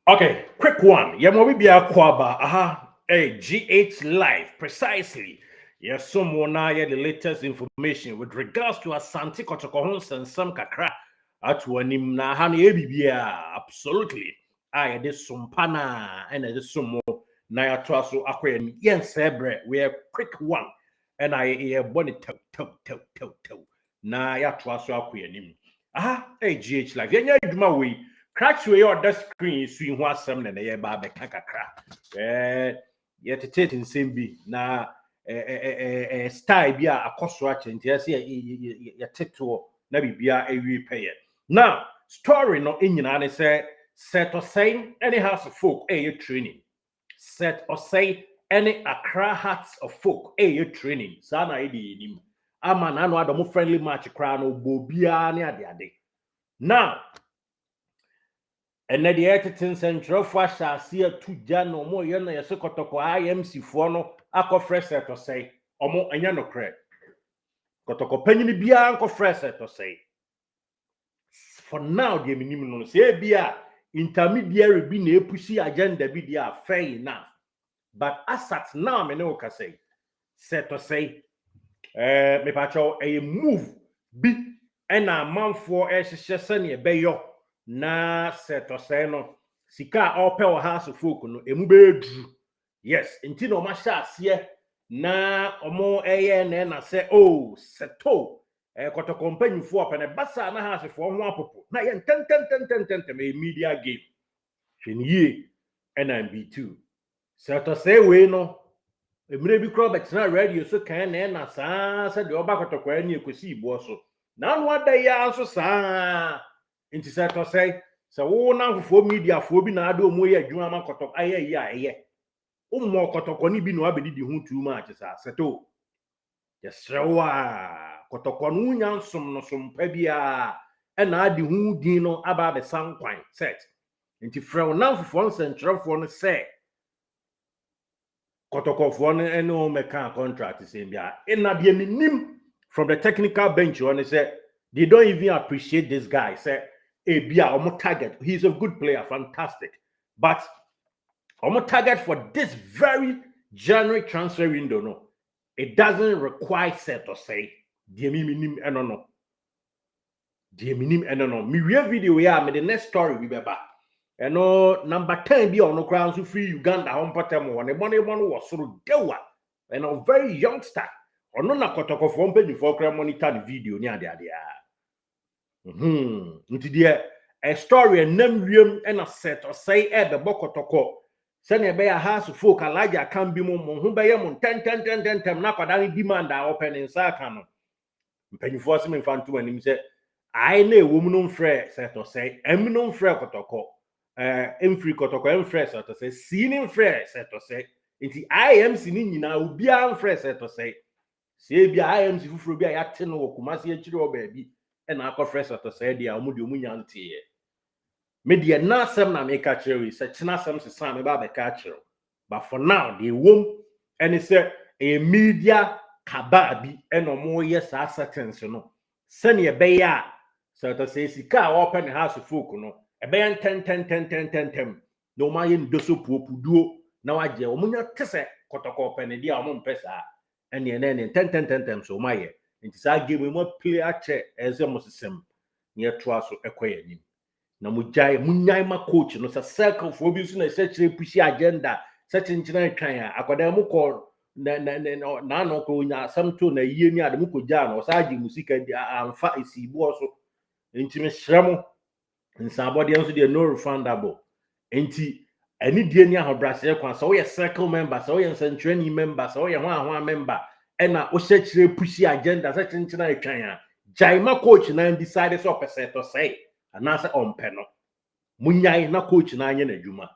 Okay, quick one. Yamobi bia kwaba. Hey, GH Live, precisely. Yes, someone now the latest information with regards to Asante Kotoko and some kakra at wanim na hani ebibia. Absolutely. I did some pana and I did some more. Na ya twaso akwen yen sebre we a quick one. And I bonnet toe. Na ya twaso akwenim. Hey, GH Live. Yenya iduma we. Crash way or that screen swing what some and a baby kakra. Yet it in same be na style be a cost watch and yes, ya tattoo never be a repay. Now, story no in say set or say any house of folk a training. Set or say any Accra hearts of folk a training. Sana edi Aman anu adamu friendly match crown bobia ni ade. Now, and the editing central flash I see a 2 Jano more yana Kotoko IMC Fono, Ako fresh to say, or more and yano crack. Kotoko penny bianco fresh to say. For now, the minimum say bia intermediary be ne pushy agenda be there fair enough. But as at now, me no can say, set to say, me pacho a move be and a man for a session ye bayo. Na seto say no sika ope o house folk no emu bedru yes nti no ma sha ase na omo eye na say oh seto Kotoko mpanyufo opene basa na house fo ho apopo na ye ten media game hweniye NMB2 seto say we no emre bi kro bet na radio so kan na saa se de oba Kotoko ani ekosi ibo so na no adai anso saa inti seto say so wo na fofo media fo bi na ado mu ye adwuma ma Kotoko aye ye ummo Kotoko ni bi no abedi hu too much sa seto yesrewa Kotoko no nya nsom no sompa bia e na ade hu din no aba be sankwan set inti frew na fofo nsentwerefo no say Kotoko fo no eno meka contract say bia na de minim from the technical bench one say they don't even appreciate this guy say Bia omo target. He's a good player, fantastic. But omo target for this very January transfer window, no, it doesn't require set to say the minim enono. The minim enono. Me real video ya me the next story we be back. Number 10 be on the ground so free Uganda home pattern one. The money one was so dewa. And a very youngster. Or no na Kotoko for before monitor the video near there. Nti dia a story and name wiem and a set or say the Kotoko. Send a bear house of folk alaja can be mo who by them 10 na kwada demand are open in Sakano. Penny force me fan to and him say I know woman frere set or say eminum frere Kotoko. Free Kotoko frere set or say seen frere set or say inti I am seen na ubi am frere set or say I am si fufuro bi a yate no Kumasi achiri o baby and I fresh to say dia omo de omu nyante me de na asem na me ka kire we say china asem se san me ba be ka kire but for now the wom and say a media kaba bi and omo yes settings no sene be ya so to say sika open house folk no e be 10 no ma ye ndoso puopuduo na waje omo nya tese Kotoko open dia omo mpesa and ye 10 so ma ye nti sa game mo play ache eze mo sesem ne to aso ekoye nim na munyai ma coach no sa circle for bi so na sechere push agenda such nchina twan akoda mu ko na no ko nya samto na yie ni ade mu ko ja na sa agi musika di amfa esibo so nti me shremo nsabode enso de no refundable nti ani die ni ahobrase kwa so we circle member so we central member so we ho member ena o chire pushi agenda such nchina etwan a jaima coach na decide so person to say anase ompe no munyai na coach na anye na dwuma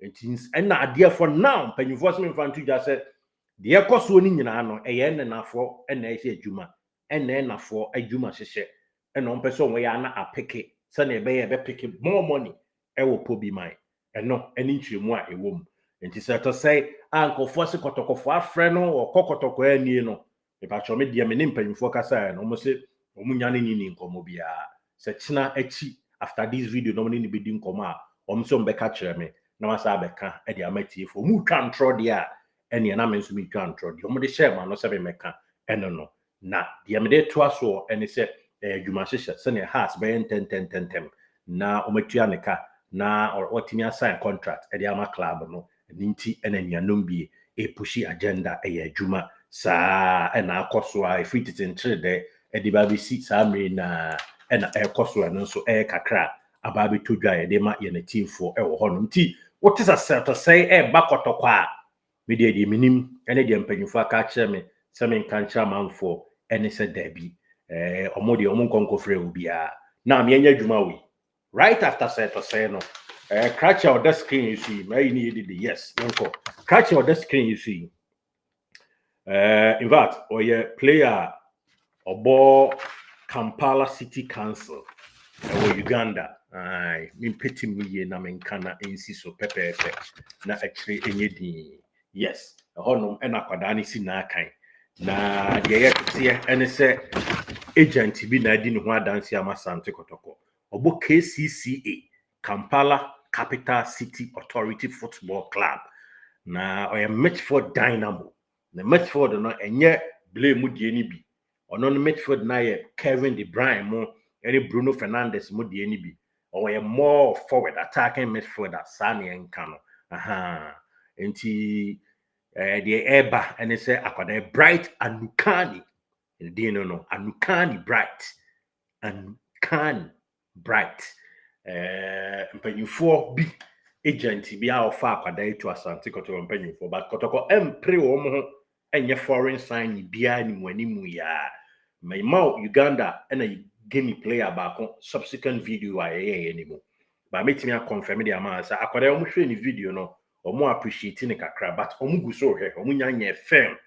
enti ena ade for now panyufo so mfantu ja say de ekoso ni nyina no eye nenafo ena ehye adwuma ena enafo adwuma hyehye ena ompe so we ya na apeke se na ebe ye be pick more money ewo pobi mai eno eni ntwemu a ewom enti se to say ankofo se Kotokofo afre no okokotoko ani no e ba cho me de me ne mpanyimfo kasa no mo se omunya ne ni nkomo bia se china achi after this video no ni be di nkomo a so mbeka kyerɛ me na wasa abɛka de amatie fo mu twa ntro de a ɛne na me nso me twa ntro de ɔmo de hyɛ ma no sɛ me meka ɛno no na de me de to aso ɛne sɛ adwuma hyehyɛ sɛ ne has bɛyɛ ntɛntɛntɛntɛm na ɔmatua ne ka na ɔtumi assign contract de ama club no ninti ɛna nuanom bi pushi agenda ɛyɛ adwuma saa ɛna akɔso a free titentre de ɛde ba bɛsi saa mmere na ɛna ɛkɔso ɛno nso kakra aba bɛtɔ dwa yɛde ma yɛn teamfo ɛwɔ hɔ no nti wote sɛ sɛ ɛba kɔtɔkɔ a me de minim ɛne de mpanyimfo aka kyerɛ me sɛ me nka nkyerɛ amanfo ɛne sɛ dabi ɔmo de ɔmo nkɔnkɔfrɛ wo bia na me anya adwuma wi right after sɛ no cratch on the screen you see may need it yes nko cratch on the screen you see in fact or your player obo Kampala City Council Uganda me peti mu ye na me kana ensi so pepepe na akire enye din yes honom na kwada ne si na akan na de ye tete ene se agent bi na di ne ho adanse amasante Kotoko obo KCCA Kampala Capital City Authority Football Club na oya Mitford Dynamo na Mitford no enye blame die ni bi ono no Mitford na ye Kevin De Bruyne mo any Bruno Fernandes mo die ni bi oya more forward attacking midfielder sane enka no enti the eba ene se akwada Bright Anukani the no Anukani Bright mpanyinfo bi agent bi a ofa akwada to Asante Kotoko mpanyinfo but Kotoko empre wo ho enye foreign sign bia ni mu animu ya Maimao Uganda and a Guinea player back subsequent video I anymore but meeting me confirm the amount say akwada omo hwe ni video no omo appreciate ni kakra but omo gu so hwe omo nyanya firm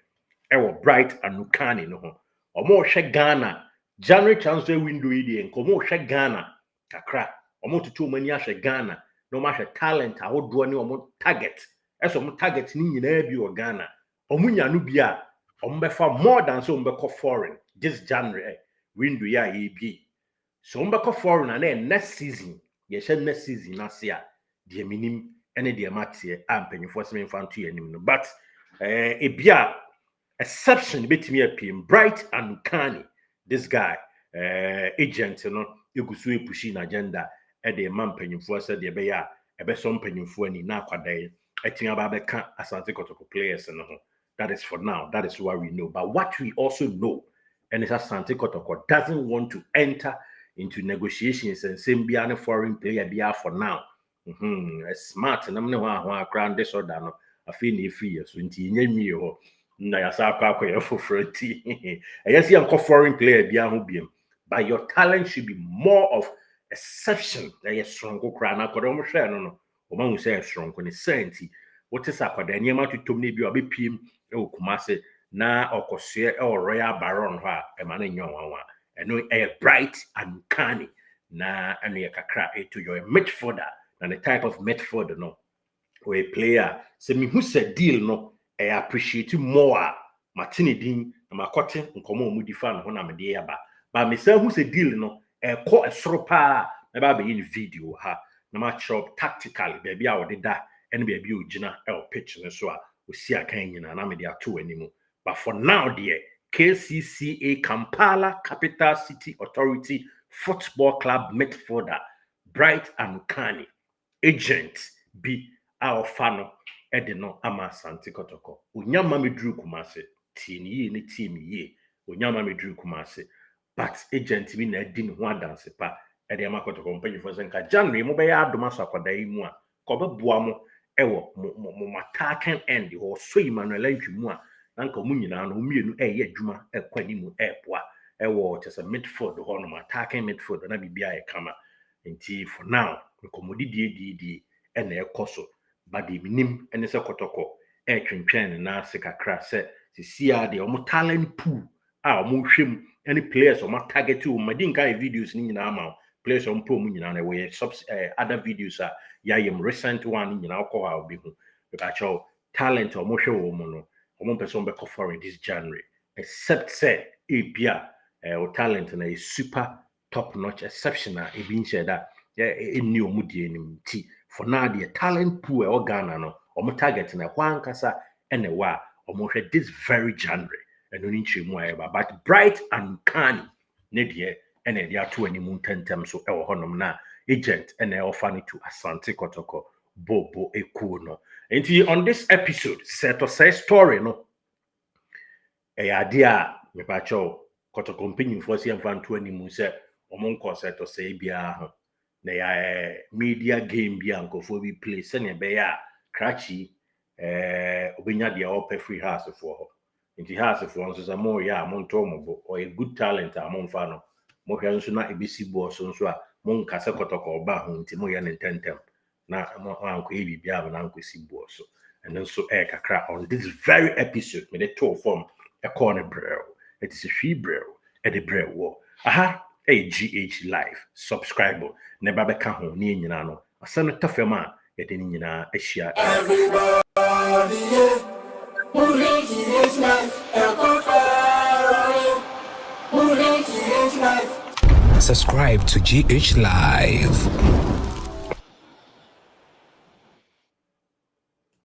ewo Bright Anukani no ho omo hwe Ghana January transfer window yi nkomo hwe Ghana kakra omo tutu mani ahwe Ghana no ma hwe talent ahodo ne omo target eso omo target ni nyina bi o Ghana omo nya no bi a omo befa more than so omo beko foreign this January window ya bi so omo beko foreign na next season ye hye next season na se a de minim ene de matie ampanyifo se memfa nto yanim no but ebia exception betimi apim Bright Anukani this guy agent no egusu epushi na agenda de mampanyimfo se de be ya ebe so mpanyimfo ani na akwadai etimi aba be ka Asante Kotoko players no ho that is for now that is what we know but what we also know and Asante Kotoko doesn't want to enter into negotiations and same be an foreign player be for now smart na mne ho ground disorder no afi na free so nti nyami ho na ya sa akwa ya fofrati yes you am foreign player bia ho biem but your talent should be more of exception that you strong kra na kodo mo hwe no no o ma hu say strong ni senti what is akwada nyema tutom na bi obepiem e okumase na okosue e Royal Baron ho a e ma na nyanwa eno e Bright Anukani na eno ye kakra to your midfielder na the type of midfielder no or a player se me hu se deal no I appreciate more Martini din na makote nkomo mu di fa no na me de aba ba me say hu se deal no e ko esoro pa na ba be in video ha na ma chop tactically baby a wode da ene baby ogina e o pitch no so a osi akan nyina na me de ato animu but for now there KCCA Kampala Capital City Authority Football Club midfielder Bright Anukani agent bi a ofano ede no ama Asante Kotoko onyama medru kumase team yi ne team yi onyama medru kumase but agent bi na edi ne ho adanse pa ede ama Kotoko mpanyifo senka January mo be ya adoma so akwada yi mu a ko be boa mo ewo mo attacking end ho so Emmanuel Antwimu a nanka mu nyina no mienu eye adwuma ekwani mu eboa ewo chese midfield ho no attacking midfield na bibia e kama nti for now nkomodi die ene ekoso but the minim ene se Kotoko twentwen na se kakra se sia de omo talent pool a omo hwem any players omo target o madin kan videos ni nyina ama players omo pro mu nyina na we other videos a yayem recent one nyina akọ ha obi hu because talent omo hwe wo mo no omo person be ko for this January except say ebia o talent na is super top notch exceptional e bi nche da eni omudie nim ti for now the talent pool e Ghana no omo target na kwa nkasa ene wa omo hwe this very January eno ni nchemu ayeba but bright and canny ne de ene de ato animu tentem so e wo honom na agent ene offer ni to Asante Kotoko bobo eku no. Enti on this episode set to say story no e ade a me ba cho Kotoko mpanyimfo si amfa nto animu se omo nko set to say bia ho na ya media game bi ankofo bi play se ne be ya krachi obenya dia ope free house for ho nti house for nso sa mo ya mo nto mo bo o a good talent a mo mfa no mo hwe nso na ebisi bo so nso a mo nka se Kotoko ba ho nti mo ya ne tentem na mo anko e bibia ba na anko si bo so and nso kakra on this very episode me the tour form a corner brew it is a free brew e the brew wo aha GH live subscribe never be ka ho ne nyina no asem tafem a ye de nyina ahia Subscribe to GH Live.